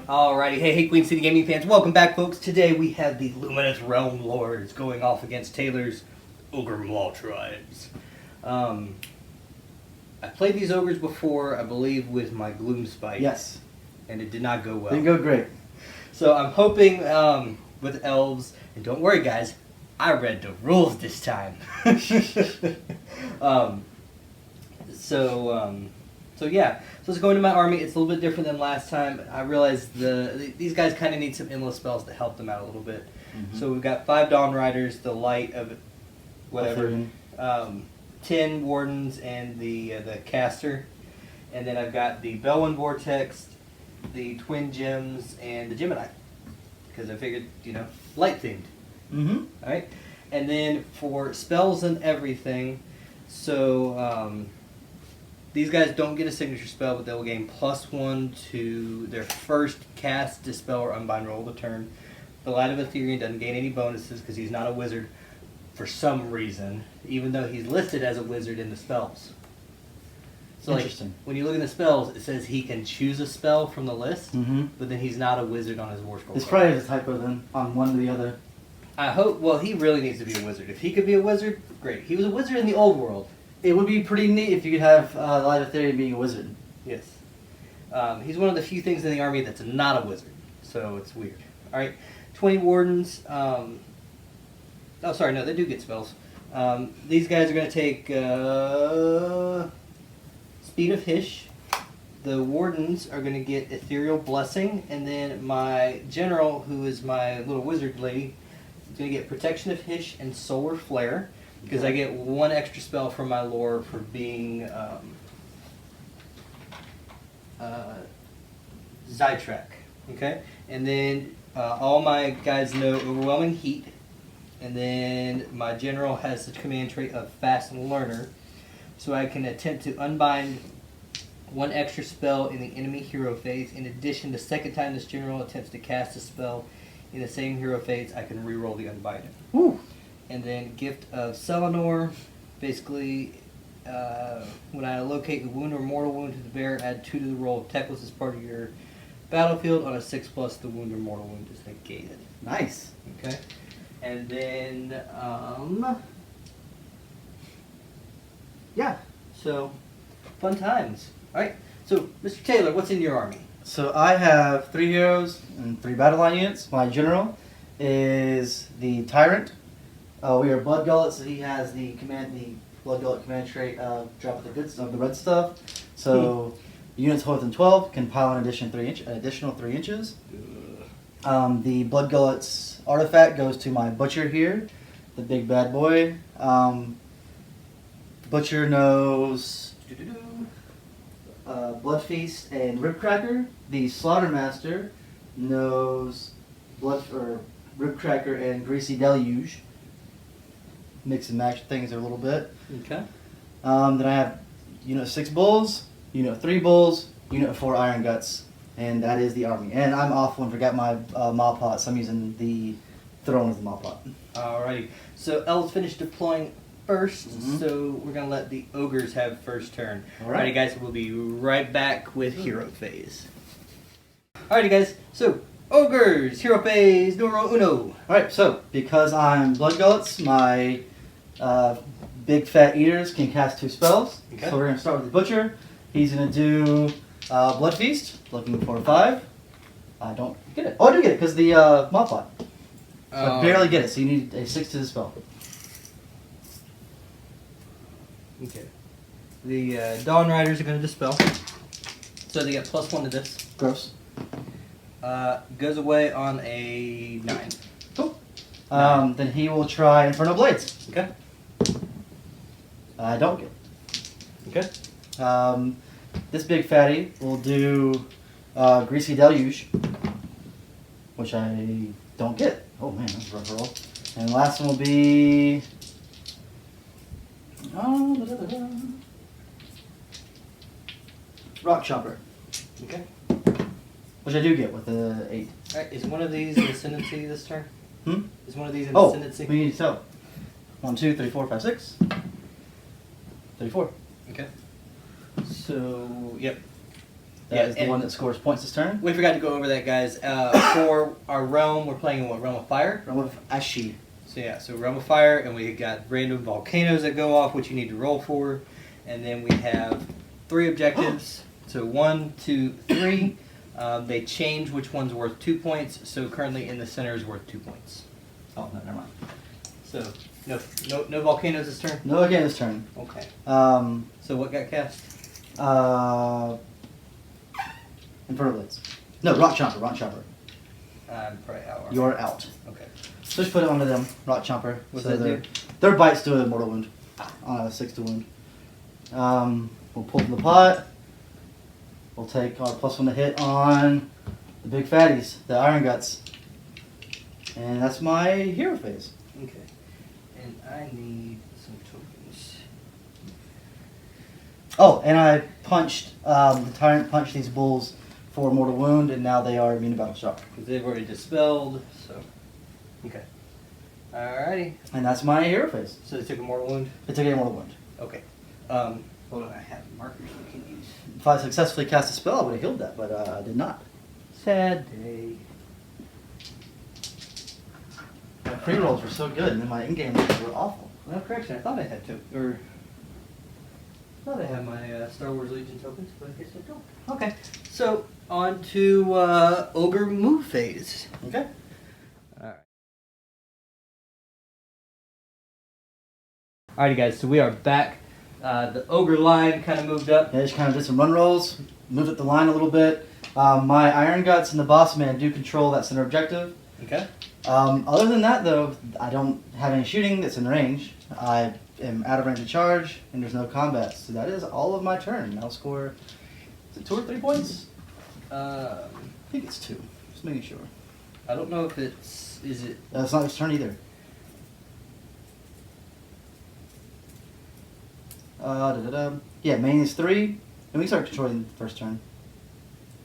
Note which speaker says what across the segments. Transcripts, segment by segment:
Speaker 1: Alrighty, hey Queen City Gaming fans, welcome back folks. Today we have the Lumineth Realm-Lords going off against Taylor's Ogor Mawtribes. I played these ogres before, I believe, with my Gloom Spike.
Speaker 2: Yes.
Speaker 1: And it did not go well.
Speaker 2: Didn't go great.
Speaker 1: So I'm hoping with elves, and don't worry guys, I read the rules this time. So yeah, so let's go into my army. It's a little bit different than last time. I realized these guys kind of need some endless spells to help them out a little bit. Mm-hmm. So we've got 5 Dawn Riders, the Light of whatever, 10 Wardens, and the Caster. And then I've got the Belwyn Vortex, the Twin Gems, and the Gemini. Because I figured, light themed.
Speaker 2: Mm-hmm.
Speaker 1: Alright? And then for spells and everything, so these guys don't get a signature spell, but they will gain +1 to their first cast, dispel, or unbind roll of the turn. The Light of Ethereum doesn't gain any bonuses because he's not a wizard for some reason, even though he's listed as a wizard in the spells. So
Speaker 2: Interesting.
Speaker 1: When you look in the spells, it says he can choose a spell from the list,
Speaker 2: mm-hmm.
Speaker 1: but then he's not a wizard on his war scroll.
Speaker 2: It's probably a typo then, on one or the other.
Speaker 1: I hope, well, he really needs to be a wizard. If he could be a wizard, great. He was a wizard in the old world.
Speaker 2: It would be pretty neat if you could have Light of Ethereum being a wizard.
Speaker 1: Yes. He's one of the few things in the army that's not a wizard, so it's weird. Alright, 20 Wardens. Oh, sorry, no, they do get spells. These guys are going to take Speed of Hish. The Wardens are going to get Ethereal Blessing, and then my General, who is my little wizard lady, is going to get Protection of Hish and Solar Flare. Because I get 1 extra spell from my lore for being Zytrak. Okay? And then all my guys know Overwhelming Heat. And then my general has the command trait of Fast Learner. So I can attempt to unbind 1 extra spell in the enemy hero phase. In addition, the second time this general attempts to cast a spell in the same hero phase, I can reroll the unbinding.
Speaker 2: Woo!
Speaker 1: And then Gift of Selenor, basically, when I locate the wound or mortal wound to the bear, add 2 to the roll of Teclis as part of your battlefield. On a 6+, the wound or mortal wound is negated.
Speaker 2: Nice.
Speaker 1: Okay. And then, yeah, so fun times. Alright, so Mr. Taylor, what's in your army?
Speaker 2: So I have 3 heroes and 3 battle line units. My general is the Tyrant. We are Blood Gullet, so he has the Blood Gullet command trait of drop of the good stuff, the red stuff. So units within 12 can pile an additional 3 inches. The Blood Gullet's artifact goes to my Butcher here, the big bad boy. Butcher knows Blood Feast and Rib Cracker. The Slaughtermaster knows Rib Cracker and Greasy Deluge. Mix and match things a little bit.
Speaker 1: Okay.
Speaker 2: Then I have Unit 6 Bulls, Unit 3 Bulls, Unit 4 Iron Guts, and that is the army. And I'm awful and forgot my Maw Pot, so I'm using the Throne as the Maw Pot.
Speaker 1: Alrighty. So elves finished deploying first,
Speaker 2: mm-hmm.
Speaker 1: so we're going to let the ogres have first turn.
Speaker 2: Alright.
Speaker 1: Alrighty guys, we'll be right back with hero phase. Alrighty guys, so ogres, hero phase, numero uno.
Speaker 2: Alright, so because I'm Blood Gullets, my big fat eaters can cast 2 spells.
Speaker 1: Okay.
Speaker 2: So we're going to start with the Butcher. He's going to do Blood Feast, looking for 5. I don't get it. Oh, I do get it because the Maw Pot. So I barely get it, so you need a 6 to the spell.
Speaker 1: Okay. The Dawn Riders are going to dispel. So they get +1 to this.
Speaker 2: Gross.
Speaker 1: Goes away on a 9.
Speaker 2: Cool. Then he will try Inferno Blades.
Speaker 1: Okay.
Speaker 2: I don't get it.
Speaker 1: Okay.
Speaker 2: This big fatty will do Greasy Deluge, which I don't get. Oh man, that's a rough roll. And the last one will be Rock Chopper.
Speaker 1: Okay.
Speaker 2: Which I do get with the 8.
Speaker 1: Alright, is one of these in Ascendancy this turn? Is one of these in Ascendancy?
Speaker 2: We need to tell. 1, 2, 3, 4, 5, 6. 34.
Speaker 1: Okay. So, yep.
Speaker 2: That is the
Speaker 1: and
Speaker 2: one that scores points this turn.
Speaker 1: we forgot to go over that, guys. For our realm, we're playing in what, Realm of Fire?
Speaker 2: Realm of Ashi.
Speaker 1: So yeah, so Realm of Fire, and we got random volcanoes that go off, which you need to roll for. And then we have 3 objectives. So 1, 2, 3. They change which one's worth 2 points. So currently in the center is worth 2 points.
Speaker 2: Oh, no, never mind.
Speaker 1: So no volcanoes this turn?
Speaker 2: No again this turn.
Speaker 1: Okay.
Speaker 2: Um,
Speaker 1: So what got cast?
Speaker 2: Inferno Blades. No, Rock Chomper.
Speaker 1: I'm probably out.
Speaker 2: You're out.
Speaker 1: Okay.
Speaker 2: So just put it onto them, Rock Chomper.
Speaker 1: What's
Speaker 2: so
Speaker 1: that do?
Speaker 2: Their bites do a mortal wound. 6 to wound. We'll pull from the pot. We'll take our +1 to hit on the big fatties, the Iron Guts. And that's my hero phase.
Speaker 1: Okay. And I need some tokens.
Speaker 2: Oh, and I punched, the Tyrant punched these bulls for mortal wound, and now they are immune to battle shock.
Speaker 1: Because they've already dispelled, so. Okay. Alrighty.
Speaker 2: And that's my hero phase.
Speaker 1: So they took a mortal wound?
Speaker 2: They took a mortal wound.
Speaker 1: Okay. Hold on, I have markers we can use.
Speaker 2: If I successfully cast a spell, I would have healed that, but I did not.
Speaker 1: Sad day.
Speaker 2: My pre-rolls were so good, and then my in-game rolls were awful.
Speaker 1: No correction, I thought I had I thought I had my Star Wars Legion tokens, but I guess I don't. Okay. So, on to Ogre move phase.
Speaker 2: Okay.
Speaker 1: Alright. Alrighty guys, so we are back. The Ogre line kind of moved up.
Speaker 2: Yeah, just kind of did some run rolls, moved up the line a little bit. My Iron Guts and the Boss Man do control that center objective.
Speaker 1: Okay.
Speaker 2: Other than that, though, I don't have any shooting that's in range. I am out of range of charge, and there's no combat. So that is all of my turn. I'll score, is it 2 or 3 points? I think it's 2. Just making sure.
Speaker 1: I don't know if it's, is it?
Speaker 2: It's not his turn either. Yeah, main is 3, and we can start controlling the first turn.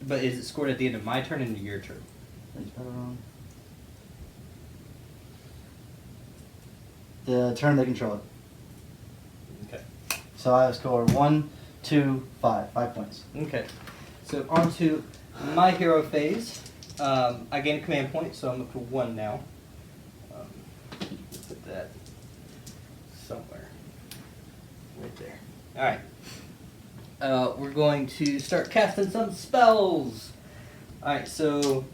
Speaker 1: But is it scored at the end of my turn and your turn?
Speaker 2: The turn they control it.
Speaker 1: Okay.
Speaker 2: So I score 1, 2, 5. 5 points.
Speaker 1: Okay. So on to my hero phase. I gain a command point, so I'm up to 1 now. Put that somewhere. Right there. Alright. We're going to start casting some spells. Alright, so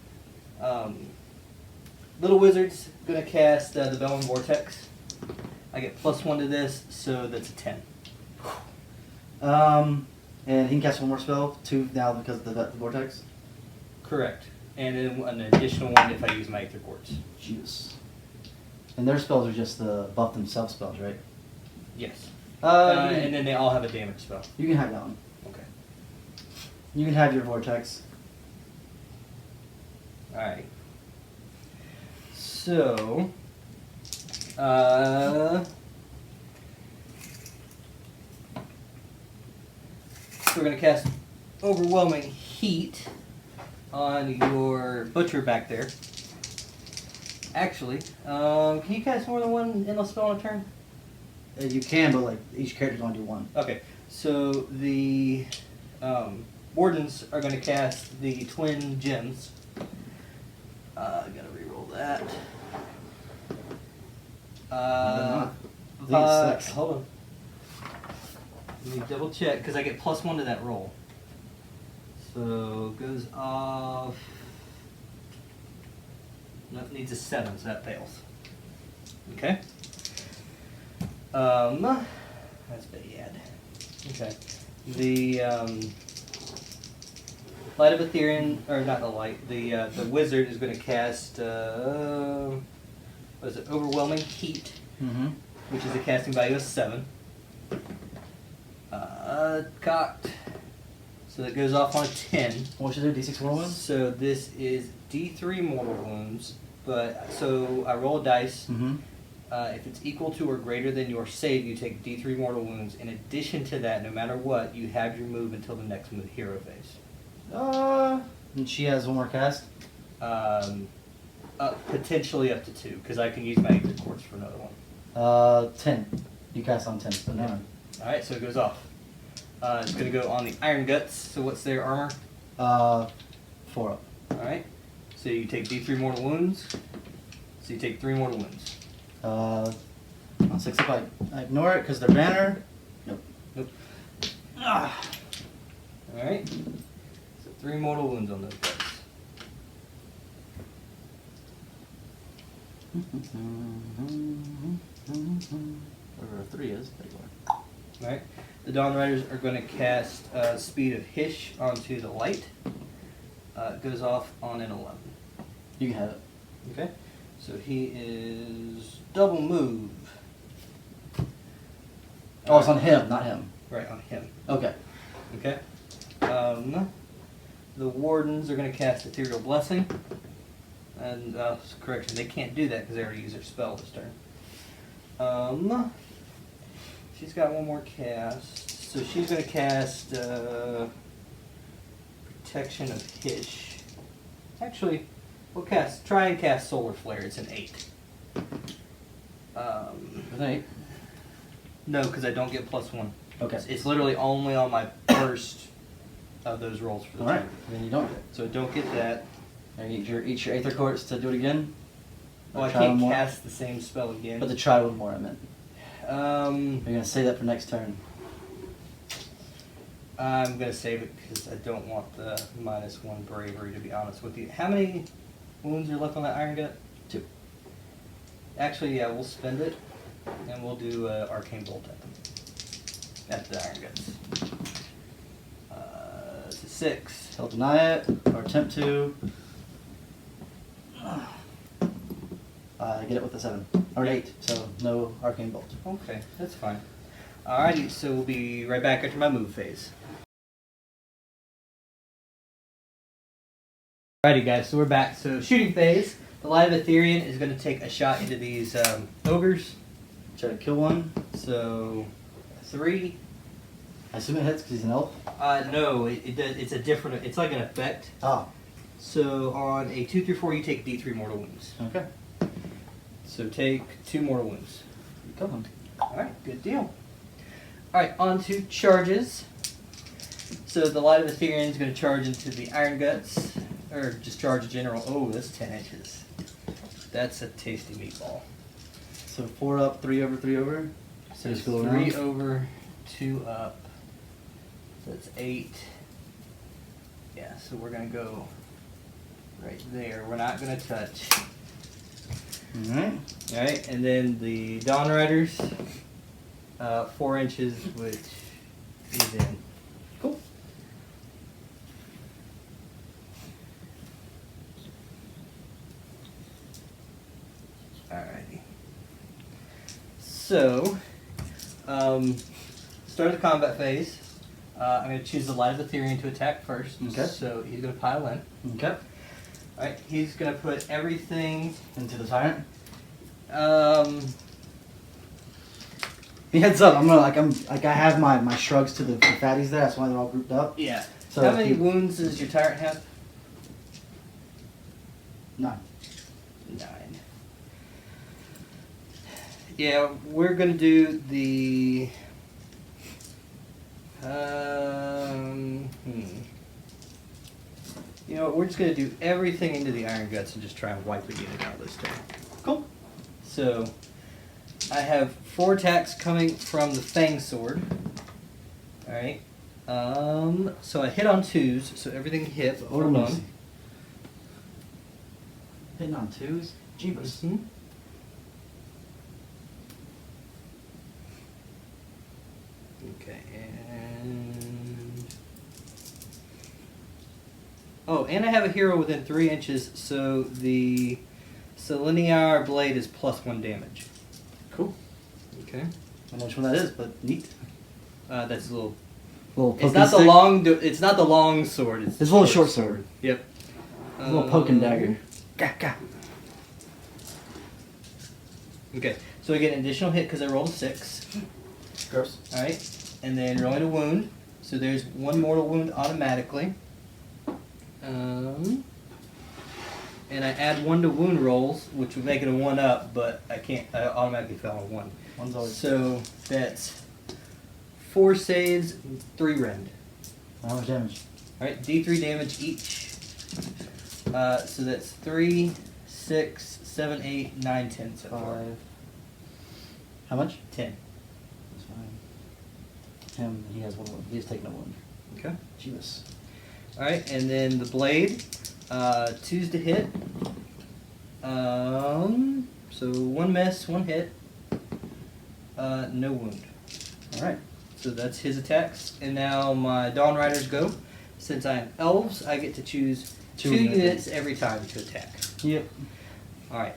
Speaker 1: Little Wizard's going to cast the Bellman Vortex. I get +1 to this, so that's a 10.
Speaker 2: And he can cast one more spell, 2 now because of the vortex.
Speaker 1: Correct. And then an additional 1 if I use my Aether Quartz.
Speaker 2: Jeez. And their spells are just the buff themselves spells, right?
Speaker 1: Yes. And then they all have a damage spell.
Speaker 2: You can have that one.
Speaker 1: Okay.
Speaker 2: You can have your vortex.
Speaker 1: Alright. So, we're going to cast Overwhelming Heat on your Butcher back there. Actually, can you cast more than 1 endless spell on a turn?
Speaker 2: You can, but like each character's going to do 1.
Speaker 1: Okay, so the Wardens are going to cast the Twin Gems. Gotta reroll that. Hold on. Let me double check, because I get +1 to that roll. So, goes off... Nope, needs a 7, so that fails. Okay. That's bad. Okay. The, Light of Ethereum, or not the light, the wizard is going to cast, what is it, Overwhelming Heat, which is a casting value of 7. Cocked. So that goes off on a 10.
Speaker 2: What should I do? D6 mortal wounds?
Speaker 1: So this is D3 mortal wounds, but, so I roll a dice. If it's equal to or greater than your save, you take D3 mortal wounds. In addition to that, no matter what, you have your move until the next move, hero phase.
Speaker 2: And she has one more cast?
Speaker 1: Potentially up to 2, because I can use my Aether Quartz for another one.
Speaker 2: 10. You cast on 10, but no.
Speaker 1: Alright, so it goes off. It's going to go on the Iron Guts. So what's their armor?
Speaker 2: 4 up.
Speaker 1: Alright. So you take D3 mortal wounds. So you take 3 mortal wounds.
Speaker 2: On 6 up, I ignore it because they're banner. Nope.
Speaker 1: Nope. Alright. So 3 mortal wounds on those guys.
Speaker 2: Wherever 3 is, there you are.
Speaker 1: Alright. The Dawn Riders are going to cast Speed of Hish onto the light. It goes off on an 11.
Speaker 2: You can have it.
Speaker 1: Okay. So he is double move.
Speaker 2: Oh, it's on him, not him.
Speaker 1: Right, on him.
Speaker 2: Okay.
Speaker 1: Okay. The Wardens are going to cast Ethereal Blessing. And, correction, they can't do that because they already used their spell this turn. She's got one more cast. So she's going to cast Protection of Hish. Actually, we'll try and cast Solar Flare. It's an 8.
Speaker 2: An 8?
Speaker 1: No, because I don't get +1.
Speaker 2: Okay.
Speaker 1: It's literally only on my first of those rolls for the
Speaker 2: Alright,
Speaker 1: turn.
Speaker 2: then you don't get it.
Speaker 1: So I don't get that.
Speaker 2: Now you eat your Aether Quartz to do it again.
Speaker 1: Oh, I
Speaker 2: Try
Speaker 1: can't
Speaker 2: one more.
Speaker 1: cast the same spell again.
Speaker 2: But to try one more, I meant.
Speaker 1: Um,
Speaker 2: You're going to save that for next turn.
Speaker 1: I'm going to save it because I don't want the -1 bravery, to be honest with you. How many wounds are left on that Iron Gut?
Speaker 2: 2.
Speaker 1: Actually, yeah, we'll spend it, and we'll do Arcane Bolt at them. At the Iron Guts. It's a 6.
Speaker 2: He'll deny it, or attempt to. I get it with a 7. Or an 8, so no Arcane Bolt.
Speaker 1: Okay, that's fine. Alrighty, so we'll be right back after my move phase. Alrighty guys, so we're back. So shooting phase, the Light of Ethereum is going to take a shot into these ogres.
Speaker 2: Try to kill one.
Speaker 1: So 3.
Speaker 2: I assume it hits because he's an elf.
Speaker 1: No, it does. It's a different. It's like an effect.
Speaker 2: Ah,
Speaker 1: So on a 2 through 4, you take D3 mortal wounds.
Speaker 2: okay.
Speaker 1: So take 2 mortal wounds.
Speaker 2: Kill him.
Speaker 1: Alright, good deal. Alright, on to charges. So the Light of Ethereum is going to charge into the Iron Guts, or just charge in general. Oh, that's 10 inches. That's a tasty meatball.
Speaker 2: So 4 up, 3 over, 3 over.
Speaker 1: So
Speaker 2: Just
Speaker 1: it's
Speaker 2: go
Speaker 1: 3
Speaker 2: around.
Speaker 1: over, 2 up. So that's 8. Yeah, so we're going to go right there. We're not going to touch.
Speaker 2: Alright.
Speaker 1: Alright, and then the Dawn Riders, 4 inches, which is in.
Speaker 2: Cool.
Speaker 1: Alrighty. So, start of the combat phase. I'm going to choose the Light of Ethereum to attack first.
Speaker 2: Okay.
Speaker 1: So he's going to pile in.
Speaker 2: Okay.
Speaker 1: Alright, he's going to put everything.
Speaker 2: Into the tyrant. He heads up. I have my shrugs to the fatties there. That's why they're all grouped up.
Speaker 1: Yeah.
Speaker 2: So
Speaker 1: how many wounds does your tyrant have?
Speaker 2: 9.
Speaker 1: 9. Yeah, we're gonna do the. You know what? We're just gonna do everything into the Iron Guts and just try and wipe the unit out this turn.
Speaker 2: Cool.
Speaker 1: So, I have 4 attacks coming from the Fang Sword. Alright. So I hit on 2s, so everything hit. But hold on.
Speaker 2: Hitting on 2s? Jeebus.
Speaker 1: Mhm. Okay, and... Oh, and I have a hero within 3 inches, so the Seleniar Blade is +1 damage.
Speaker 2: Cool.
Speaker 1: Okay.
Speaker 2: I don't know which one that is, but neat.
Speaker 1: That's a little...
Speaker 2: Little
Speaker 1: It's not the
Speaker 2: stick.
Speaker 1: long. It's not the long sword. It's
Speaker 2: It's a little short sword.
Speaker 1: Yep.
Speaker 2: A little poking dagger. Gah, gah.
Speaker 1: Okay, so I get an additional hit because I rolled a 6.
Speaker 2: Gross.
Speaker 1: All right, and then rolling a wound. So there's 1 mortal wound automatically. And I add 1 to wound rolls, which would make it a 1 up, but I can't. I automatically fell on 1.
Speaker 2: One's always.
Speaker 1: So that's 4 saves, 3 rend.
Speaker 2: How much damage?
Speaker 1: Alright, D3 damage each. So that's 3, 6, 7, 8, 9, 10 so far.
Speaker 2: 5. How much?
Speaker 1: 10.
Speaker 2: That's fine. Him, he has one wound. He's taking a wound.
Speaker 1: Okay.
Speaker 2: Jesus.
Speaker 1: Alright, and then the blade. 2's to hit. So 1 miss, 1 hit. No wound.
Speaker 2: Alright.
Speaker 1: So that's his attacks. And now my Dawn Riders go. Since I am elves, I get to choose 2 units every time to attack.
Speaker 2: Yep.
Speaker 1: Alright.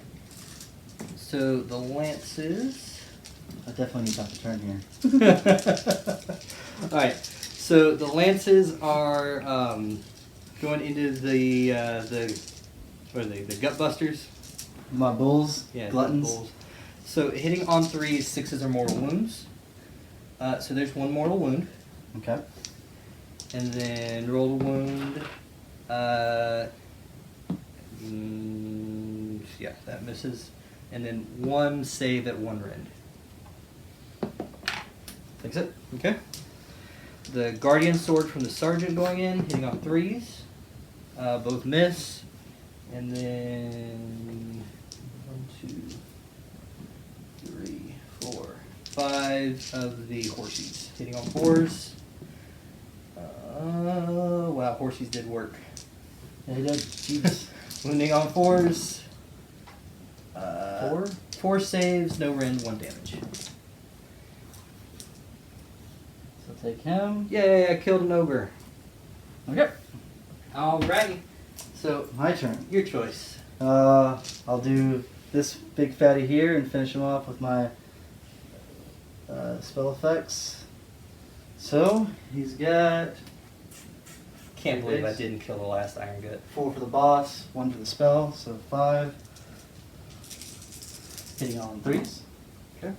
Speaker 1: So the lances.
Speaker 2: I definitely need to turn here.
Speaker 1: Alright. So the lances are going into the what are they? The gut busters?
Speaker 2: My bulls,
Speaker 1: Yeah,
Speaker 2: gluttons.
Speaker 1: bulls. So hitting on 3s, 6s are mortal wounds. So there's 1 mortal wound.
Speaker 2: Okay.
Speaker 1: And then roll a wound. Yeah, that misses. And then 1 save at 1 rend.
Speaker 2: Fix it.
Speaker 1: Okay. The Guardian Sword from the Sergeant going in, hitting on 3s. Both miss. And then 1, 2, 3, 4, 5 of the Horsies, hitting on 4s. Wow, Horsies did work.
Speaker 2: Yeah, he did. Jeez.
Speaker 1: Wounding on 4s.
Speaker 2: 4?
Speaker 1: 4 saves, no rend, 1 damage.
Speaker 2: So take him.
Speaker 1: Yay, I killed an ogre.
Speaker 2: Okay.
Speaker 1: Alrighty. So,
Speaker 2: My turn.
Speaker 1: your choice.
Speaker 2: I'll do this big fatty here and finish him off with my spell effects. So, he's got
Speaker 1: Can't believe I didn't kill the last Iron Gut.
Speaker 2: 4 for the boss, 1 for the spell, so 5. Hitting on 3s.
Speaker 1: Okay.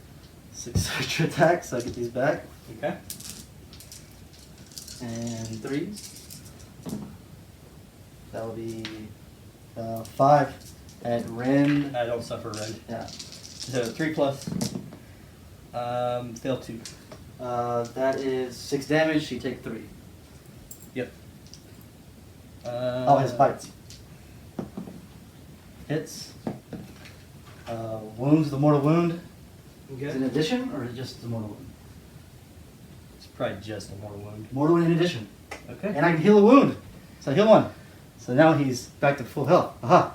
Speaker 2: 6 extra attacks, so I get these back.
Speaker 1: Okay.
Speaker 2: And 3s. That will be 5 at rend.
Speaker 1: I don't suffer rend.
Speaker 2: Yeah.
Speaker 1: So 3 plus. Fail 2.
Speaker 2: That is 6 damage. You take 3.
Speaker 1: Yep.
Speaker 2: Oh, his bites. Hits. Wounds, the mortal wound. Is it in addition, or is it just the mortal wound?
Speaker 1: It's probably just a mortal wound.
Speaker 2: Mortal wound in addition.
Speaker 1: Okay.
Speaker 2: And I can heal a wound. So I heal 1. So now he's back to full health. Aha.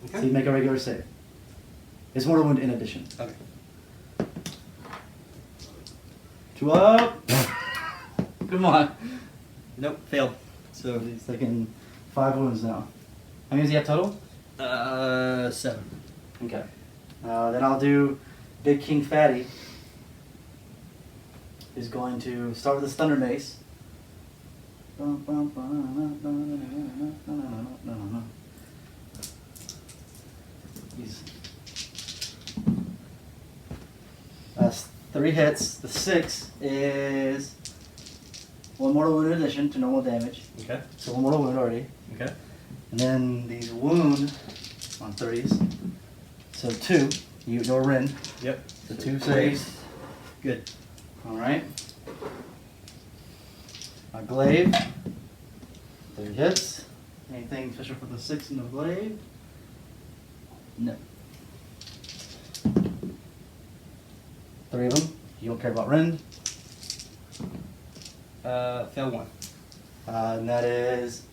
Speaker 1: Okay.
Speaker 2: So you make a regular save. It's mortal wound in addition.
Speaker 1: Okay.
Speaker 2: 2 up. Come on.
Speaker 1: Nope, failed.
Speaker 2: So he's taking 5 wounds now. How many does he have total?
Speaker 1: 7.
Speaker 2: Okay. Then I'll do Big King Fatty. Is going to start with his Thunder Mace. He's 3 hits. The 6 is 1 mortal wound in addition to normal damage.
Speaker 1: Okay.
Speaker 2: So 1 mortal wound already.
Speaker 1: Okay.
Speaker 2: And then these wound on 3s. So 2. You ignore rend.
Speaker 1: Yep.
Speaker 2: So 2 saves.
Speaker 1: Good.
Speaker 2: Alright. My glaive. 3 hits. Anything special for the 6 in the glaive? No. 3 of them. You don't care about rend.
Speaker 1: Fail 1.
Speaker 2: And that is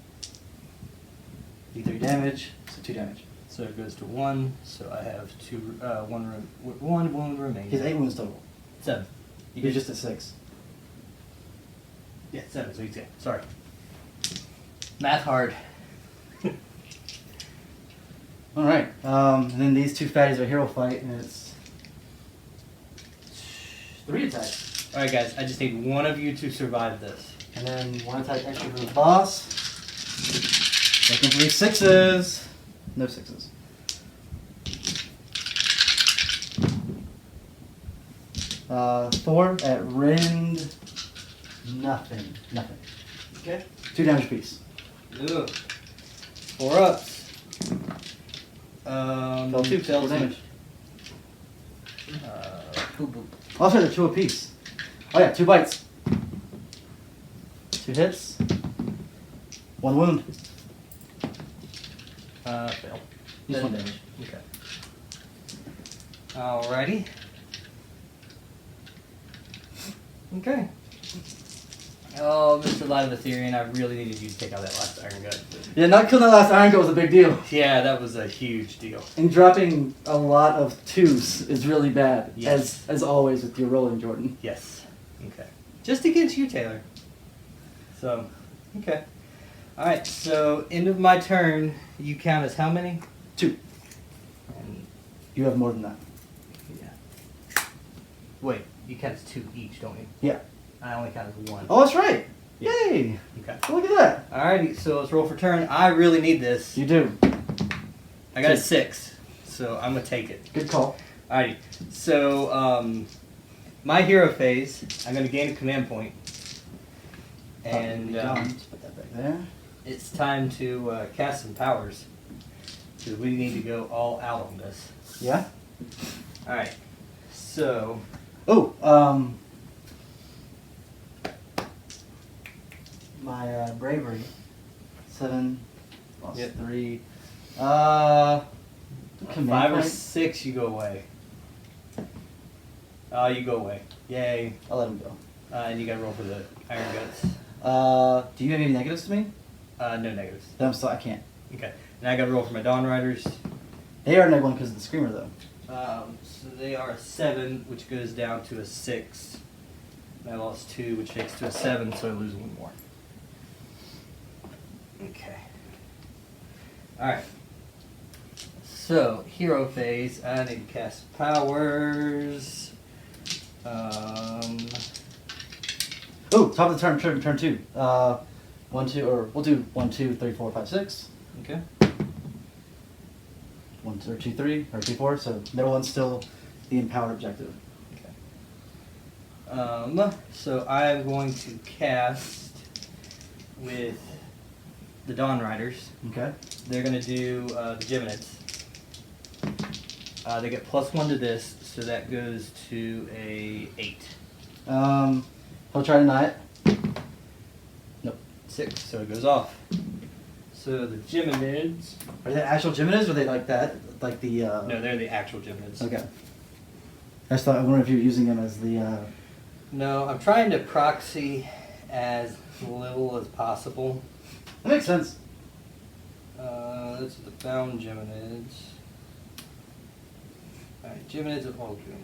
Speaker 2: D3 damage, so 2 damage.
Speaker 1: So it goes to 1. So I have 1 wound remaining.
Speaker 2: He has 8 wounds total.
Speaker 1: 7.
Speaker 2: You're just at 6.
Speaker 1: Yeah, 7. So he's 10. Sorry. Math hard.
Speaker 2: Alright. And then these 2 fatties are hero fight, and it's 3 attacks.
Speaker 1: Alright, guys. I just need one of you to survive this.
Speaker 2: And then 1 attack extra for the boss. Looking for 6s. No 6s. Uh, 4 at rend. Nothing.
Speaker 1: Okay.
Speaker 2: 2 damage apiece.
Speaker 1: Ugh. 4 ups.
Speaker 2: Fell
Speaker 1: 2 fails.
Speaker 2: damage.
Speaker 1: Boop, boop.
Speaker 2: Also, they're 2 apiece. Oh yeah, 2 bites. 2 hits. 1 wound.
Speaker 1: Fail.
Speaker 2: Just 1 damage.
Speaker 1: Okay. Alrighty. Okay. Oh, Mr. Light of Ethereum, I really needed you to take out that last Iron Gut.
Speaker 2: Yeah, not killing that last Iron Gut was a big deal.
Speaker 1: Yeah, that was a huge deal.
Speaker 2: And dropping a lot of 2s is really bad.
Speaker 1: Yes.
Speaker 2: As always with your rolling, Jordan.
Speaker 1: Yes. Okay. Just against you, Taylor. So, okay. Alright, so end of my turn, you count as how many?
Speaker 2: 2.
Speaker 1: And,
Speaker 2: You have more than that.
Speaker 1: yeah. Wait, you count as 2 each, don't you?
Speaker 2: Yeah.
Speaker 1: I only count as 1.
Speaker 2: Oh, that's right.
Speaker 1: Yeah.
Speaker 2: Yay.
Speaker 1: Okay.
Speaker 2: Look at that.
Speaker 1: Alrighty, so let's roll for turn. I really need this.
Speaker 2: You do.
Speaker 1: I got a 6, so I'm going to take it.
Speaker 2: Good call.
Speaker 1: Alrighty, so my hero phase, I'm going to gain a command point. And
Speaker 2: Let's put that back there.
Speaker 1: it's time to cast some powers. Because we need to go all out on this.
Speaker 2: Yeah?
Speaker 1: Alright, so...
Speaker 2: Oh, my bravery. 7 plus
Speaker 1: Yep.
Speaker 2: 3.
Speaker 1: on
Speaker 2: Command
Speaker 1: 5 or
Speaker 2: point?
Speaker 1: 6, you go away. You go away. Yay.
Speaker 2: I'll let him go.
Speaker 1: And you got to roll for the Iron Guts.
Speaker 2: Do you have any negatives to me?
Speaker 1: No negatives.
Speaker 2: Then I'm still, I can't.
Speaker 1: Okay. And I got to roll for my Dawn Riders.
Speaker 2: They are neg 1 because of the Screamer, though.
Speaker 1: So they are a 7, which goes down to a 6. And I lost 2, which takes to a 7, so I lose 1 more. Okay. Alright. So, hero phase. I need to cast powers.
Speaker 2: Oh, top of the turn 2. 1, 2, or we'll do 1, 2, 3, 4, 5, 6.
Speaker 1: Okay.
Speaker 2: 1, 2, 3, or 2, 4. So middle one's still the empowered objective.
Speaker 1: Okay. So I'm going to cast with the Dawn Riders.
Speaker 2: Okay.
Speaker 1: They're going to do the Geminids. They get +1 to this, so that goes to a 8.
Speaker 2: He'll try to deny it. Nope.
Speaker 1: 6, so it goes off. So the Geminids...
Speaker 2: Are they actual Geminids, or are they like that? Like the,
Speaker 1: No, they're the actual Geminids.
Speaker 2: Okay. I just thought, I wonder if you were using them as the,
Speaker 1: No, I'm trying to proxy as little as possible.
Speaker 2: That makes sense.
Speaker 1: This is the bound Geminids. Alright, Geminids of Ogor.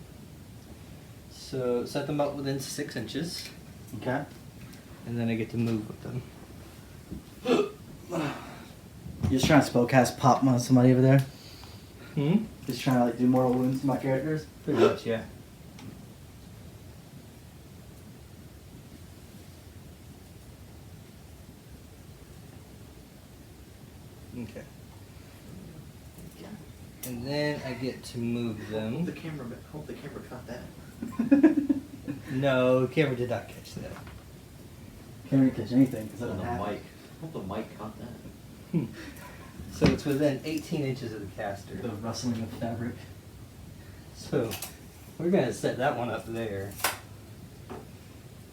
Speaker 1: So set them up within 6 inches,
Speaker 2: Okay.
Speaker 1: and then I get to move with them.
Speaker 2: You're just trying to spellcast pop on somebody over there?
Speaker 1: Hmm?
Speaker 2: Just trying to like do mortal wounds to my characters?
Speaker 1: Pretty much, yeah. Okay. And then I get to move them.
Speaker 3: Hope the camera caught that.
Speaker 1: No, camera did not catch that.
Speaker 2: Can't really catch anything because I
Speaker 3: On
Speaker 2: don't
Speaker 3: the
Speaker 2: have
Speaker 3: mic. Hope the mic caught that.
Speaker 1: So it's within 18 inches of the caster.
Speaker 2: the rustling of fabric.
Speaker 1: So we're going to set that one up there.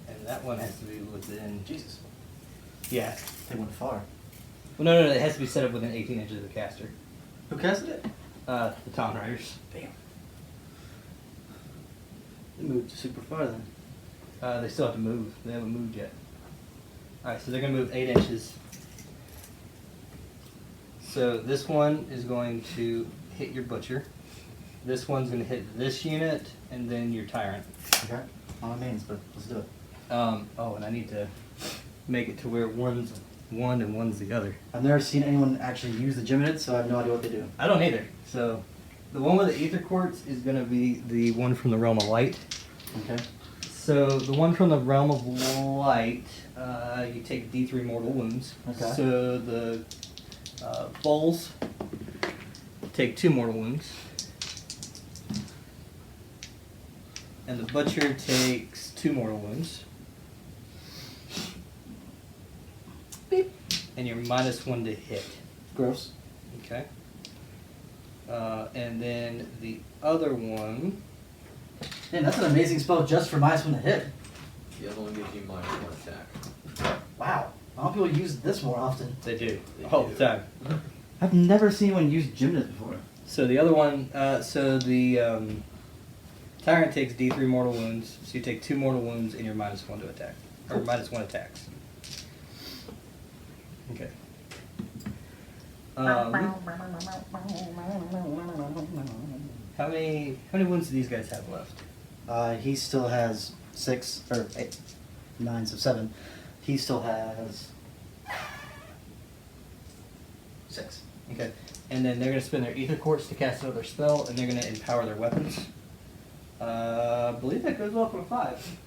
Speaker 1: And that one has to be within...
Speaker 2: Jesus.
Speaker 1: Yeah.
Speaker 2: They went far.
Speaker 1: Well, no, it has to be set up within 18 inches of the caster.
Speaker 2: Who casted it?
Speaker 1: The Dawn Riders.
Speaker 2: Damn. They moved super far then.
Speaker 1: They still have to move. They haven't moved yet. Alright, so they're going to move 8 inches. So this one is going to hit your Butcher. This one's going to hit this unit, and then your Tyrant.
Speaker 2: Okay. On my mains, but let's do it.
Speaker 1: Oh, and I need to make it to where one's one and one's the other.
Speaker 2: I've never seen anyone actually use the Geminids, so I have no idea what they do.
Speaker 1: I don't either. So the one with the Aether Quartz is going to be the one from the Realm of Light.
Speaker 2: Okay.
Speaker 1: So the one from the Realm of Light, you take D3 mortal wounds.
Speaker 2: Okay.
Speaker 1: So the Bowls take 2 mortal wounds. And the Butcher takes 2 mortal wounds. Beep. And you're -1 to hit.
Speaker 2: Gross.
Speaker 1: Okay. And then the other one...
Speaker 2: Man, that's an amazing spell just for -1 to hit.
Speaker 3: The other one gives you -1 attack.
Speaker 2: Wow. I hope people use this more often.
Speaker 1: They do all the time.
Speaker 2: I've never seen anyone use gymnast before.
Speaker 1: So the other one, Tyrant takes D3 mortal wounds, so you take 2 mortal wounds and you're -1 to attack. Or -1 attacks. Okay. How many wounds do these guys have left?
Speaker 2: He still has 6, or 8, 9, so 7. He still has 6.
Speaker 1: Okay. And then they're going to spend their Ether Quartz to cast another spell, and they're going to empower their weapons. I believe that goes off on a 5.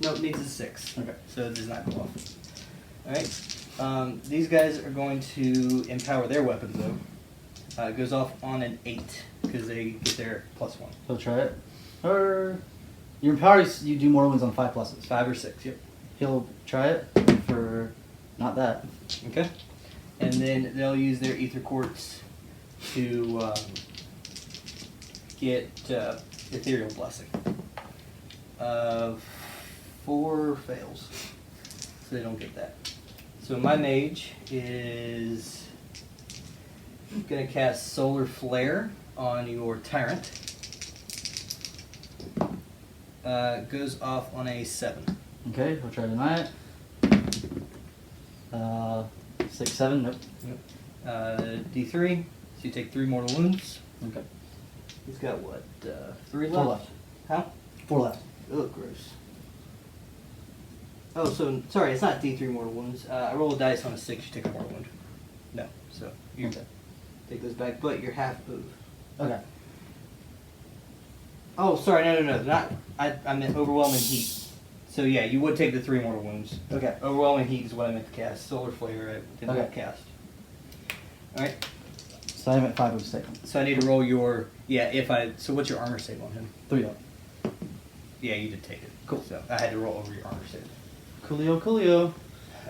Speaker 1: No, it needs a 6.
Speaker 2: Okay.
Speaker 1: So it does not go off. Alright. These guys are going to empower their weapons, though. It goes off on an 8, because they get their +1.
Speaker 2: He'll try it. Or your power, you do more wounds on 5 pluses.
Speaker 1: 5 or 6, yep.
Speaker 2: He'll try it for not that.
Speaker 1: Okay. And then they'll use their Ether Quartz to get Ethereal Blessing. 4 fails. So they don't get that. So my mage is going to cast Solar Flare on your Tyrant. Goes off on a 7.
Speaker 2: Okay, we'll try to deny it. 6, 7, nope.
Speaker 1: D3, so you take 3 mortal wounds.
Speaker 2: Okay.
Speaker 1: He's got what, 3 left?
Speaker 2: 4 left.
Speaker 1: How?
Speaker 2: 4 left.
Speaker 1: Oh, gross. Oh, so, sorry, it's not D3 mortal wounds. I roll a dice on a 6, you take a mortal wound. No, so you
Speaker 2: Okay.
Speaker 1: take those back, but you're half move.
Speaker 2: Okay.
Speaker 1: Oh, sorry, no, not, I meant Overwhelming Heat. So yeah, you would take the 3 mortal wounds.
Speaker 2: Okay.
Speaker 1: Overwhelming Heat is what I meant to cast. Solar Flare, I did not
Speaker 2: Okay.
Speaker 1: cast. Alright,
Speaker 2: So I'm at 5 moves taken.
Speaker 1: so I need to roll your, so what's your armor save on him?
Speaker 2: 3 up.
Speaker 1: Yeah, you did take it.
Speaker 2: Cool.
Speaker 1: So I had to roll over your armor save.
Speaker 2: Coolio.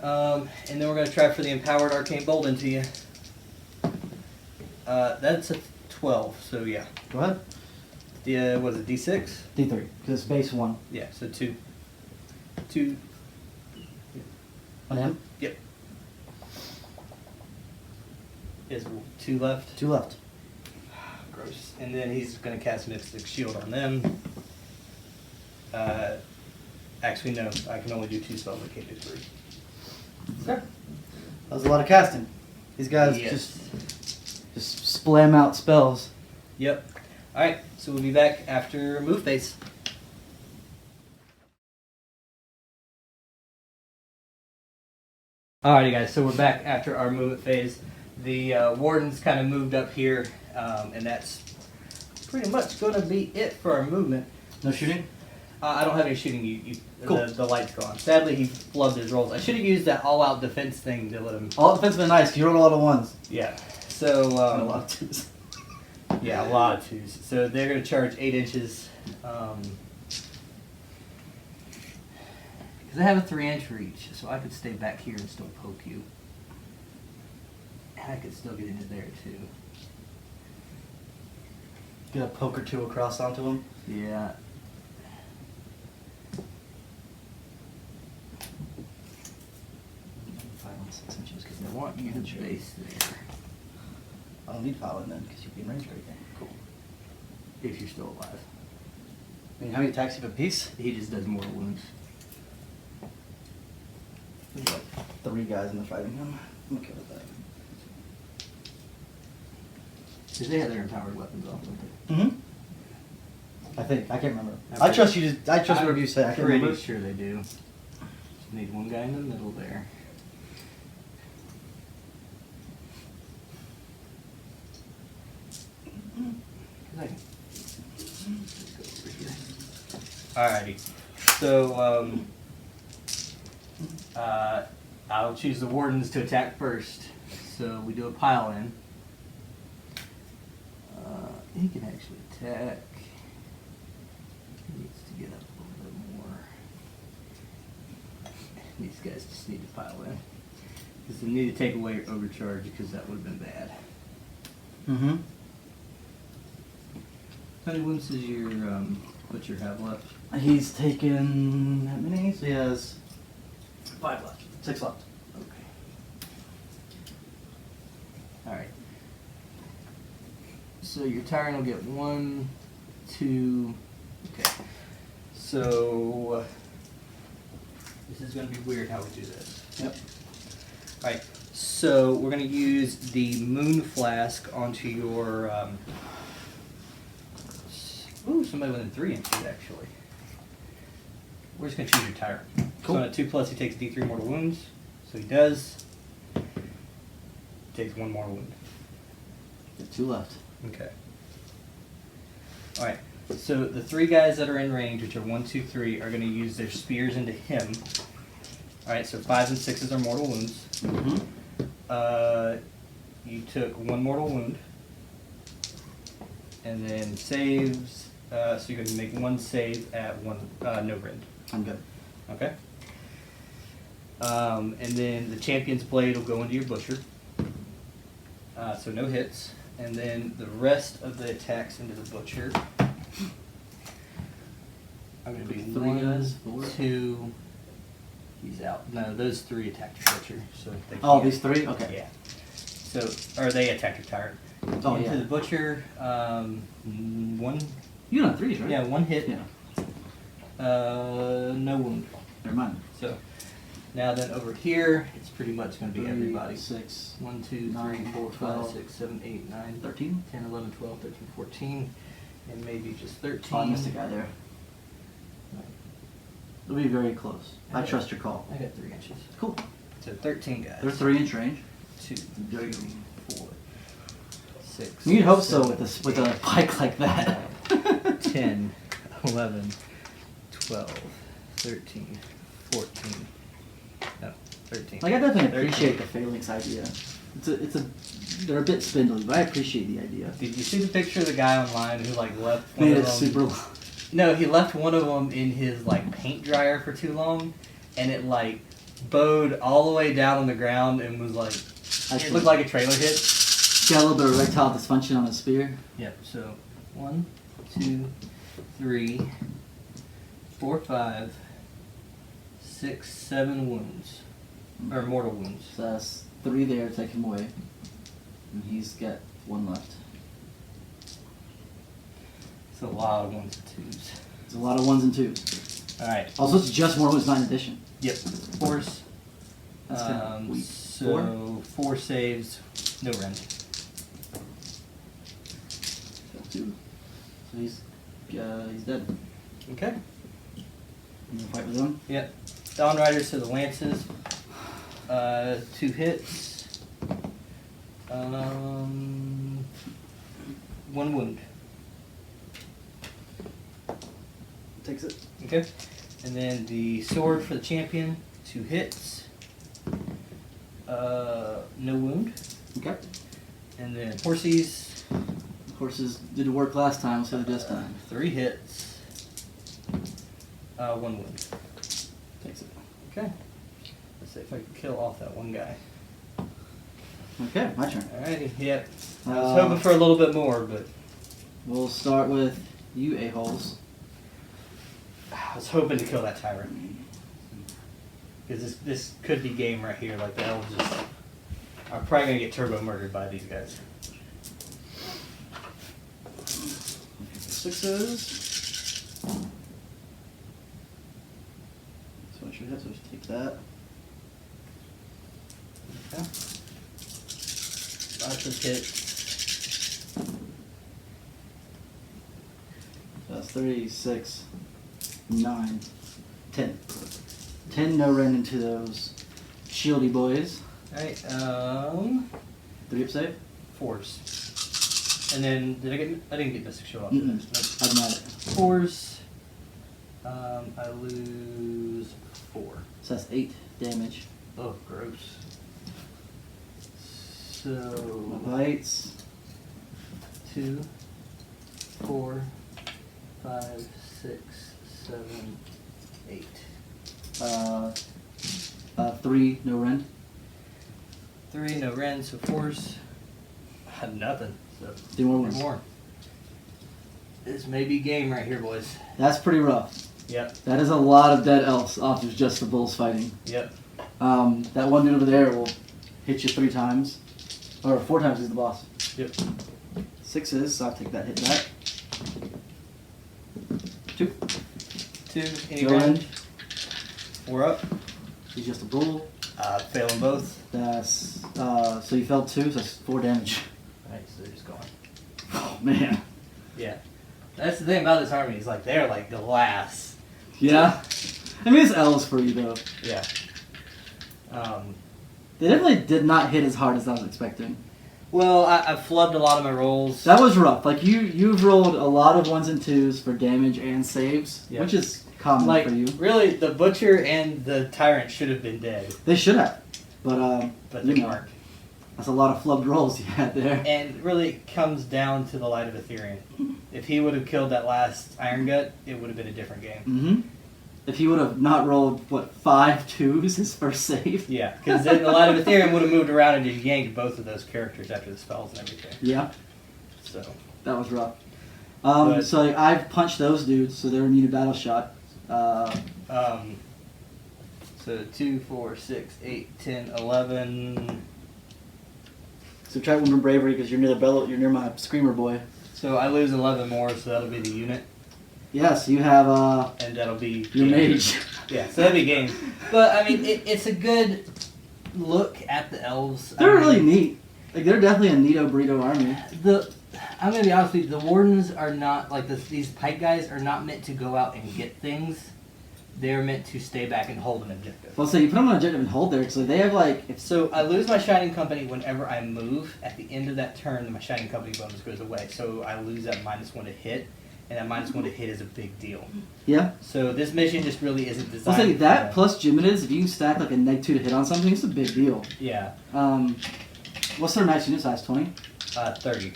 Speaker 1: And then we're going to try for the Empowered Arcane Bolt into you. That's a 12, so yeah.
Speaker 2: Go ahead.
Speaker 1: Was it D6?
Speaker 2: D3, because it's base 1.
Speaker 1: Yeah, so 2. 2.
Speaker 2: On him?
Speaker 1: Yep. Is 2 left?
Speaker 2: 2 left.
Speaker 1: Gross. And then he's going to cast Mystic Shield on them. Actually, no. I can only do 2 spells. I can't do 3.
Speaker 2: Sure. That was a lot of casting. These guys
Speaker 1: Yes.
Speaker 2: just splam out spells.
Speaker 1: Yep. Alright, so we'll be back after move phase. Alrighty guys, so we're back after our movement phase. The Warden's kind of moved up here, and that's pretty much going to be it for our movement.
Speaker 2: No shooting?
Speaker 1: I don't have any shooting.
Speaker 2: Cool.
Speaker 1: The light's gone. Sadly, he flubbed his rolls. I should have used that all-out defense thing to let him...
Speaker 2: All defense been nice. You rolled a lot of 1s.
Speaker 1: Yeah. So,
Speaker 2: And a lot of 2s.
Speaker 1: yeah, a lot of 2s. So they're going to charge 8 inches. Because I have a 3-inch reach, so I could stay back here and still poke you. And I could still get into there, too.
Speaker 2: Get a poke or 2 across onto him.
Speaker 1: Yeah. Because I want you to base there.
Speaker 2: I don't need Fallon then, because you'll be in range right there.
Speaker 1: Cool. If you're still alive.
Speaker 2: I mean, how many attacks you have a piece?
Speaker 1: He just does mortal wounds.
Speaker 2: There's like 3 guys in the fighting him. I'm okay with that.
Speaker 1: Because they have their empowered weapons off, don't they?
Speaker 2: Mm-hmm. I think. I can't remember. I trust you. I trust whatever you say. I can't
Speaker 1: pretty
Speaker 2: remember.
Speaker 1: sure they do. Just need one guy in the middle there. Alrighty. So, I'll choose the Wardens to attack first. So we do a pile in. He can actually attack. He needs to get up a little bit more. These guys just need to pile in. Because they need to take away your overcharge because that would have been bad.
Speaker 2: Mm-hmm.
Speaker 1: How many wounds does your butcher have left?
Speaker 2: He's taken how many? So he has 5 left. 6 left.
Speaker 1: Okay. Alright. So your tyrant will get 1, 2. Okay. So this is going to be weird how we do this.
Speaker 2: Yep.
Speaker 1: Alright. So we're going to use the moon flask onto your. Ooh, somebody within 3 inches actually. We're just going to choose your tyrant.
Speaker 2: Cool.
Speaker 1: So on a 2+, he takes D3 mortal wounds. So he does. Takes 1 mortal wound.
Speaker 2: Got 2 left.
Speaker 1: Okay. Alright. So the 3 guys that are in range, which are 1, 2, 3, are going to use their spears into him. Alright, so 5s and 6s are mortal wounds.
Speaker 2: Mm-hmm.
Speaker 1: You took 1 mortal wound. And then saves. So you're going to make 1 save at 1 no rend.
Speaker 2: I'm good.
Speaker 1: Okay. And then the champion's blade will go into your butcher. So no hits. And then the rest of the attacks into the butcher are going to be
Speaker 2: 3
Speaker 1: 1,
Speaker 2: guys, 4.
Speaker 1: 2. He's out. No, those 3 attacked your butcher. So they
Speaker 2: Oh,
Speaker 1: can't-
Speaker 2: these 3? Okay.
Speaker 1: Yeah. So, or they attacked your tyrant.
Speaker 2: Oh,
Speaker 1: Into
Speaker 2: yeah.
Speaker 1: the butcher, 1.
Speaker 2: You don't have 3s, right?
Speaker 1: Yeah, 1 hit.
Speaker 2: Yeah.
Speaker 1: No wound.
Speaker 2: Never mind.
Speaker 1: So now then over here, it's pretty much going to be
Speaker 2: 3,
Speaker 1: everybody.
Speaker 2: 6,
Speaker 1: 1, 2, 3,
Speaker 2: 9,
Speaker 1: 4, 5,
Speaker 2: 12,
Speaker 1: 6, 7, 8, 9,
Speaker 2: 13.
Speaker 1: 10, 11, 12, 13, 14, and maybe just 13.
Speaker 2: Oh, I missed a guy there. It'll be very close. I trust your call.
Speaker 1: I got 3 inches.
Speaker 2: Cool.
Speaker 1: So 13 guys.
Speaker 2: They're 3-inch range.
Speaker 1: 2, 3, 4, 6.
Speaker 2: You'd hope so
Speaker 1: 7,
Speaker 2: with a pike like that.
Speaker 1: 10, 11, 12, 13, 14. No, 13.
Speaker 2: Like I definitely
Speaker 1: 13.
Speaker 2: appreciate the phalanx idea. They're a bit spindly, but I appreciate the idea.
Speaker 1: Did you see the picture of the guy online who like left one
Speaker 2: Made
Speaker 1: of
Speaker 2: it
Speaker 1: them?
Speaker 2: super long.
Speaker 1: No, he left one of them in his like paint dryer for too long, and it like bowed all the way down on the ground and was like it looked like a trailer hit.
Speaker 2: Got a little bit of erectile dysfunction on his spear.
Speaker 1: Yep. So 1, 2, 3, 4, 5, 6, 7 wounds, or mortal wounds.
Speaker 2: So that's 3 there, take him away. And he's got 1 left.
Speaker 1: It's a lot of 1s and 2s.
Speaker 2: It's a lot of 1s and 2s.
Speaker 1: All right.
Speaker 2: Also, it's just mortal wounds, not in addition.
Speaker 1: Yep. 4s.
Speaker 2: That's kind of weak.
Speaker 1: So 4 saves, no rend.
Speaker 2: So 2. So he's dead.
Speaker 1: Okay.
Speaker 2: You gonna fight with him?
Speaker 1: Yep. Dawn Riders to the lances. 2 hits. 1 wound.
Speaker 2: Takes it.
Speaker 1: Okay. And then the sword for the champion. 2 hits. No wound.
Speaker 2: Okay.
Speaker 1: And then horsies.
Speaker 2: Horses did work last time, so this time.
Speaker 1: 3 hits. 1 wound.
Speaker 2: Takes it.
Speaker 1: Okay. Let's see if I can kill off that one guy.
Speaker 2: Okay, my turn.
Speaker 1: Alrighty. Yep. I was hoping for a little bit more, but
Speaker 2: We'll start with you a-holes.
Speaker 1: I was hoping to kill that tyrant. Because this could be game right here. Like the elves just are probably gonna get turbo murdered by these guys.
Speaker 2: 6s. So I should have to take that.
Speaker 1: Okay. Lots of hits.
Speaker 2: So that's 3, 6, 9, 10. 10 no run into those shieldy boys.
Speaker 1: Alright,
Speaker 2: 3 up save?
Speaker 1: 4s. And then I didn't get Mystic Show off.
Speaker 2: Mm-mm.
Speaker 1: Nope.
Speaker 2: I'm at it.
Speaker 1: 4s. I lose 4.
Speaker 2: So that's 8 damage.
Speaker 1: Oh, gross. So
Speaker 2: Bites.
Speaker 1: 2, 4, 5, 6, 7, 8.
Speaker 2: 3 no rend.
Speaker 1: 3, no rend, so 4s. Nothing. So
Speaker 2: 3 more
Speaker 1: three
Speaker 2: ones.
Speaker 1: more. This may be game right here, boys.
Speaker 2: That's pretty rough.
Speaker 1: Yep.
Speaker 2: That is a lot of dead elves off of just the bulls fighting.
Speaker 1: Yep.
Speaker 2: That one dude over there will hit you 3 times. Or 4 times he's the boss.
Speaker 1: Yep.
Speaker 2: 6s, so I'll take that hit back. 2.
Speaker 1: 2. Any
Speaker 2: Go in.
Speaker 1: damage? 4 up.
Speaker 2: He's just a bull.
Speaker 1: Failing both.
Speaker 2: That's, so you failed 2, so that's 4 damage.
Speaker 1: Alright, so they're just going.
Speaker 2: Oh, man.
Speaker 1: Yeah. That's the thing about this army, is like they're like the last.
Speaker 2: Yeah. I mean, it's elves for you, though.
Speaker 1: Yeah.
Speaker 2: They definitely did not hit as hard as I was expecting.
Speaker 1: Well, I flubbed a lot of my rolls.
Speaker 2: That was rough. Like, you've rolled a lot of 1s and 2s for damage and saves,
Speaker 1: Yeah.
Speaker 2: which is common
Speaker 1: Like,
Speaker 2: for you.
Speaker 1: really, the Butcher and the Tyrant should have been dead.
Speaker 2: They should have. But
Speaker 1: They
Speaker 2: you know,
Speaker 1: weren't.
Speaker 2: that's a lot of flubbed rolls you had there.
Speaker 1: And really, it comes down to the Light of Ethereum. If he would have killed that last Iron Gut, it would have been a different game.
Speaker 2: Mm-hmm. If he would have not rolled, 5 2s his first save?
Speaker 1: Yeah, because then the Light of Ethereum would have moved around and just yanked both of those characters after the spells and everything.
Speaker 2: Yeah.
Speaker 1: So.
Speaker 2: That was rough.
Speaker 1: But-
Speaker 2: So I've punched those dudes, so they're immune to battle shot.
Speaker 1: So 2, 4, 6, 8, 10, 11.
Speaker 2: So try one from bravery because you're near the bellow. You're near my screamer boy.
Speaker 1: So I lose 11 more, so that'll be the unit,
Speaker 2: Yes, you have
Speaker 1: and that'll be
Speaker 2: your
Speaker 1: game.
Speaker 2: mage.
Speaker 1: Yeah, so that'll be game. But I mean, it's a good look at the elves.
Speaker 2: They're
Speaker 1: I mean,
Speaker 2: really neat. Like they're definitely a neato burrito army.
Speaker 1: I'm gonna be honest with you. The wardens are not like these pike guys are not meant to go out and get things. They're meant to stay back and hold an objective.
Speaker 2: Well, so you put them on objective and hold there, so they have like.
Speaker 1: So I lose my Shining Company whenever I move. At the end of that turn, my Shining Company bonus goes away. So I lose that -1 to hit, and that -1 to hit is a big deal.
Speaker 2: Yeah.
Speaker 1: So this mission just really isn't
Speaker 2: I'll
Speaker 1: designed.
Speaker 2: say
Speaker 1: for
Speaker 2: that plus Gymnids, if you can stack like a -2 to hit on something, it's a big deal.
Speaker 1: Yeah,
Speaker 2: What's their max unit size? 20?
Speaker 1: 30.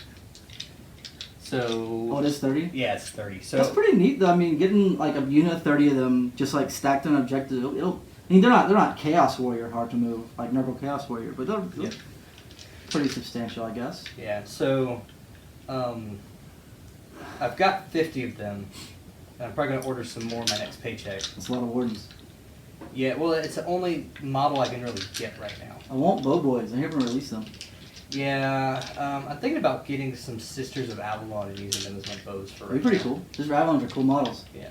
Speaker 1: So
Speaker 2: Oh, it is 30?
Speaker 1: yeah, it's 30. So
Speaker 2: That's pretty neat though. I mean, getting like a unit of 30 of them just like stacked on an objective, it'll I mean, they're not Chaos Warrior hard to move, like Nurgle Chaos Warrior, but they're
Speaker 1: Yeah.
Speaker 2: pretty substantial, I guess.
Speaker 1: yeah, so I've got 50 of them. I'm probably gonna order some more in my next paycheck.
Speaker 2: That's a lot of wardens.
Speaker 1: Yeah, well, it's the only model I can really get right now.
Speaker 2: I want bow boys. I hear them release them.
Speaker 1: Yeah, I'm thinking about getting some Sisters of Avalon and using them as my bows for
Speaker 2: They're pretty cool. Just Ravelins are cool models.
Speaker 1: Yeah.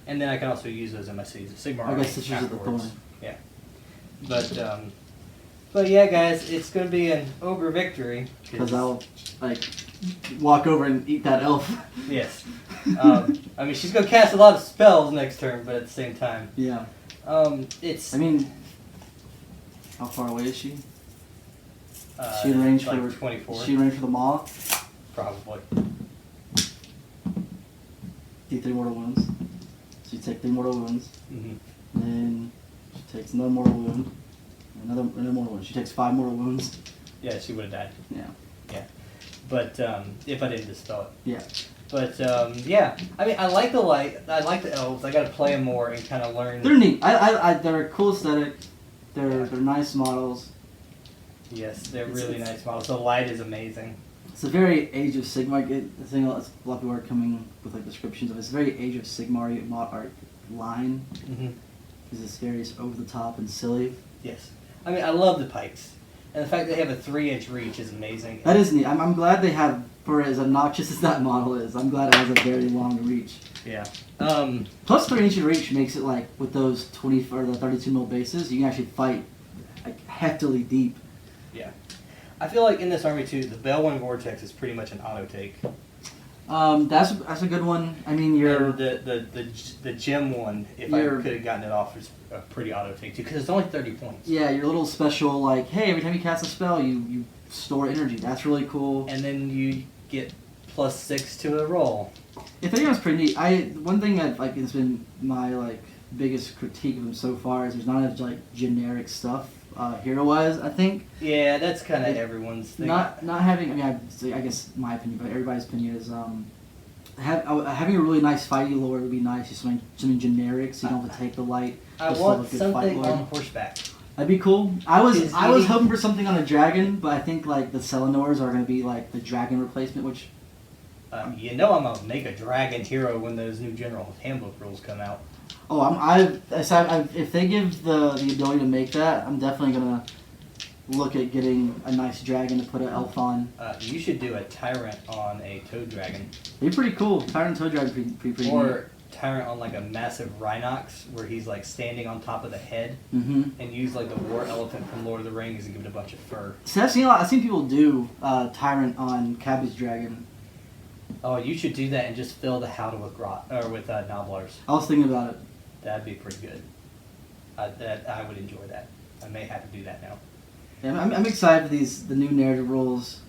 Speaker 1: And then I can also use those in my cities of Sigmar.
Speaker 2: I guess Sisters of the
Speaker 1: afterwards.
Speaker 2: Thorn.
Speaker 1: Yeah. But yeah, guys, it's going to be an ogre victory.
Speaker 2: Because I'll like walk over and eat that elf.
Speaker 1: Yes. I mean, she's going to cast a lot of spells next turn, but at the same time.
Speaker 2: Yeah.
Speaker 1: It's...
Speaker 2: I mean, how far away is she? She in range
Speaker 1: like
Speaker 2: for
Speaker 1: 24.
Speaker 2: She in range for the maw.
Speaker 1: Probably.
Speaker 2: Do 3 mortal wounds. So you take 3 mortal wounds.
Speaker 1: Mm-hmm.
Speaker 2: Then she takes another mortal wound. Another mortal wound. She takes 5 mortal wounds.
Speaker 1: Yeah, she would have died.
Speaker 2: Yeah.
Speaker 1: Yeah. But if I didn't dispel it.
Speaker 2: Yeah.
Speaker 1: But yeah, I mean, I like the light. I like the elves. I got to play them more and kind of learn.
Speaker 2: They're neat. They're a cool aesthetic. They're nice models.
Speaker 1: Yes, they're really nice models. The light is amazing.
Speaker 2: It's a very Age of Sigmar. The thing a lot of people are coming with like descriptions of. It's a very Age of Sigmar mod art line.
Speaker 1: Mm-hmm.
Speaker 2: Because it's very over the top and silly.
Speaker 1: Yes, I mean, I love the pikes, and the fact they have a 3-inch reach is amazing.
Speaker 2: That is neat. I'm glad they have, for as obnoxious as that model is, I'm glad it has a very long reach.
Speaker 1: Yeah.
Speaker 2: Plus 3-inch reach makes it like with those 20 or the 32 mil bases, you can actually fight like heftily deep.
Speaker 1: Yeah. I feel like in this army too, the Bell-1 Vortex is pretty much an auto take.
Speaker 2: That's a good one. I mean, you're
Speaker 1: And the gem one, if I could have gotten it off, is a pretty auto take too, because it's only 30 points.
Speaker 2: yeah, your little special like, hey, every time you cast a spell, you store energy. That's really cool.
Speaker 1: And then you get +6 to a roll.
Speaker 2: Yeah, 30 is pretty neat. One thing that like has been my like biggest critique of them so far is there's not enough like generic stuff. Hero-wise, I think.
Speaker 1: Yeah, that's kind of everyone's thing.
Speaker 2: Not having. I mean, I guess my opinion, but everybody's opinion is having a really nice fighting lore would be nice. Just something generic, so you don't have to take the light.
Speaker 1: I
Speaker 2: just
Speaker 1: want
Speaker 2: have a good fight
Speaker 1: something
Speaker 2: lore.
Speaker 1: on horseback.
Speaker 2: That'd be cool. I was
Speaker 1: Is
Speaker 2: hoping
Speaker 1: eating-
Speaker 2: for something on a dragon, but I think like the Selenors are going to be like the dragon replacement, which
Speaker 1: You know I'm gonna make a dragon hero when those new General Handbook rules come out.
Speaker 2: Oh, if they give the ability to make that, I'm definitely gonna look at getting a nice dragon to put an elf on.
Speaker 1: You should do a Tyrant on a Toad Dragon.
Speaker 2: It'd be pretty cool. Tyrant Toad Dragon would be pretty
Speaker 1: Or Tyrant on like a massive Rhinox where he's like standing on top of the head
Speaker 2: neat.
Speaker 1: and use like the War Elephant from Lord of the Rings and give it a bunch of fur.
Speaker 2: See, I've seen people do Tyrant on Cabbage Dragon.
Speaker 1: Oh, you should do that and just fill the Howdah with Noblars.
Speaker 2: I was thinking about it.
Speaker 1: That'd be pretty good. I would enjoy that. I may have to do that now.
Speaker 2: Yeah, I'm excited for the new narrative rules.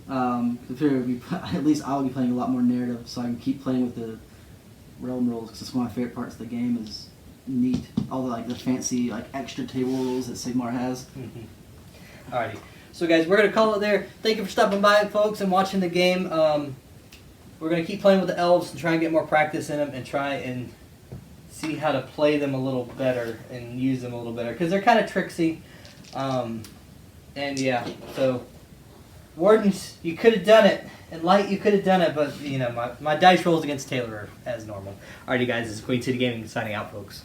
Speaker 2: I figure at least I'll be playing a lot more narrative, so I can keep playing with the realm rules because it's one of my favorite parts of the game. Is neat. All the fancy extra table rules that Sigmar has.
Speaker 1: Mm-hmm. Alrighty. So guys, we're gonna call it there. Thank you for stopping by, folks, and watching the game. We're gonna keep playing with the elves and try and get more practice in them and try and see how to play them a little better and use them a little better because they're kind of tricksy. And yeah, so Wardens, you could have done it, and Light, you could have done it, but you know my dice rolls against Taylor are as normal. Alrighty, guys, this is Queen City Gaming signing out, folks.